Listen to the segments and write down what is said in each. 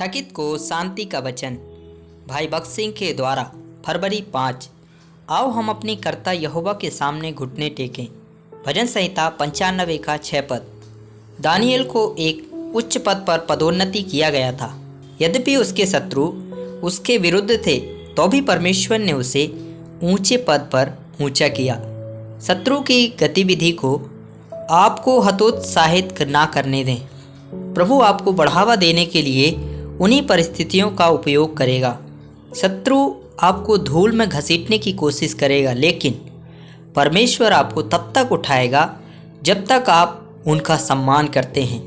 थकित को शांति का वचन। भाई भक्त सिंह के द्वारा फरवरी 5। आओ हम अपनी कर्ता यहोवा के सामने घुटने टेकें। भजन संहिता 95 का 6 पद। दानियल को एक उच्च पद पर पदोन्नति किया गया था। यद्यपि उसके शत्रु उसके विरुद्ध थे तो भी परमेश्वर ने उसे ऊंचे पद पर ऊंचा किया। शत्रु की गतिविधि को आपको हतोत्साहित ना करने दें। प्रभु आपको बढ़ावा देने के लिए उन्हीं परिस्थितियों का उपयोग करेगा। शत्रु आपको धूल में घसीटने की कोशिश करेगा, लेकिन परमेश्वर आपको तब तक उठाएगा जब तक आप उनका सम्मान करते हैं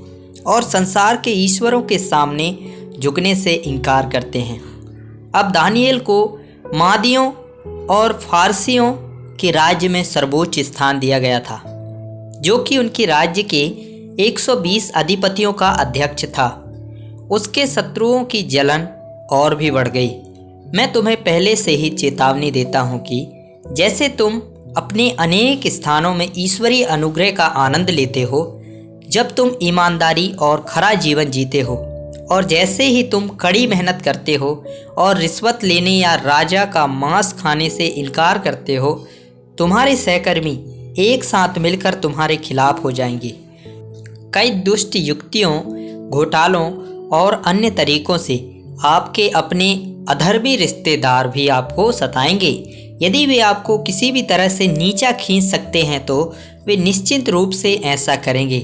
और संसार के ईश्वरों के सामने झुकने से इनकार करते हैं। अब दानियल को मादियों और फारसियों के राज्य में सर्वोच्च स्थान दिया गया था, जो कि उनके राज्य के 120 अधिपतियों का अध्यक्ष था। उसके शत्रुओं की जलन और भी बढ़ गई। मैं तुम्हें पहले से ही चेतावनी देता हूँ कि जैसे तुम अपने अनेक स्थानों में ईश्वरीय अनुग्रह का आनंद लेते हो जब तुम ईमानदारी और खरा जीवन जीते हो, और जैसे ही तुम कड़ी मेहनत करते हो और रिश्वत लेने या राजा का मांस खाने से इनकार करते हो, तुम्हारे सहकर्मी एक साथ मिलकर तुम्हारे खिलाफ हो जाएंगे। कई दुष्ट युक्तियों, घोटालों और अन्य तरीकों से आपके अपने अधर्मी रिश्तेदार भी आपको सताएंगे। यदि वे आपको किसी भी तरह से नीचा खींच सकते हैं तो वे निश्चित रूप से ऐसा करेंगे।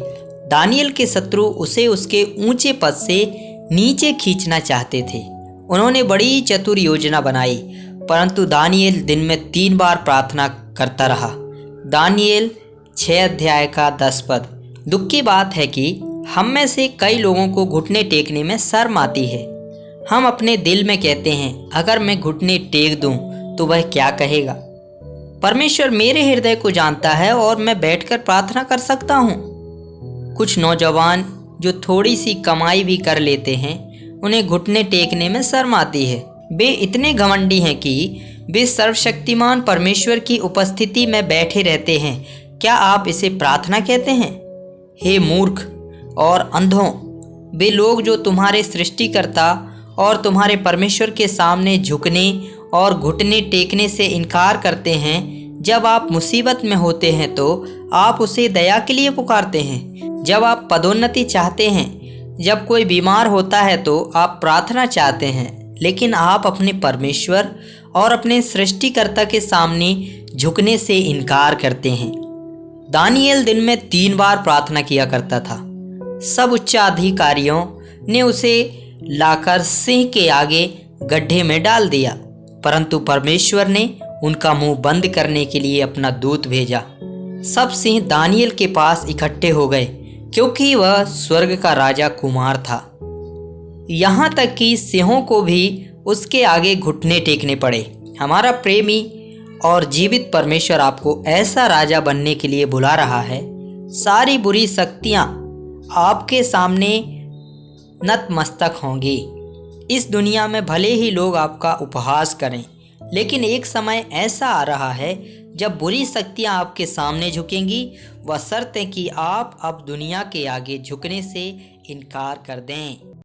दानियल के शत्रु उसे उसके ऊंचे पद से नीचे खींचना चाहते थे। उन्होंने बड़ी चतुर योजना बनाई, परंतु दानियल दिन में 3 बार प्रार्थना करता रहा। दानियल 6 अध्याय का 10 पद। दुख की बात है कि हम में से कई लोगों को घुटने टेकने में शर्म आती है। हम अपने दिल में कहते हैं, अगर मैं घुटने टेक दूं तो वह क्या कहेगा। परमेश्वर मेरे हृदय को जानता है और मैं बैठकर प्रार्थना कर सकता हूं। कुछ नौजवान जो थोड़ी सी कमाई भी कर लेते हैं, उन्हें घुटने टेकने में शर्म आती है। वे इतने घमंडी हैं कि वे सर्वशक्तिमान परमेश्वर की उपस्थिति में बैठे रहते हैं। क्या आप इसे प्रार्थना कहते हैं? हे मूर्ख और अंधों, वे लोग जो तुम्हारे सृष्टिकर्ता और तुम्हारे परमेश्वर के सामने झुकने और घुटने टेकने से इनकार करते हैं, जब आप मुसीबत में होते हैं तो आप उसे दया के लिए पुकारते हैं। जब आप पदोन्नति चाहते हैं, जब कोई बीमार होता है तो आप प्रार्थना चाहते हैं, लेकिन आप अपने परमेश्वर और अपने सृष्टिकर्ता के सामने झुकने से इनकार करते हैं। दानियल दिन में 3 बार प्रार्थना किया करता था। सब उच्चाधिकारियों ने उसे लाकर सिंह के आगे गड्ढे में डाल दिया, परंतु परमेश्वर ने उनका मुंह बंद करने के लिए अपना दूत भेजा। सब सिंह दानियल के पास इकट्ठे हो गए, क्योंकि वह स्वर्ग का राजा कुमार था। यहाँ तक कि सिंहों को भी उसके आगे घुटने टेकने पड़े। हमारा प्रेमी और जीवित परमेश्वर आपको ऐसा राजा बनने के लिए बुला रहा है। सारी बुरी शक्तियाँ आपके सामने नतमस्तक होंगी। इस दुनिया में भले ही लोग आपका उपहास करें, लेकिन एक समय ऐसा आ रहा है जब बुरी शक्तियाँ आपके सामने झुकेंगी। वह शर्त है कि आप अब दुनिया के आगे झुकने से इनकार कर दें।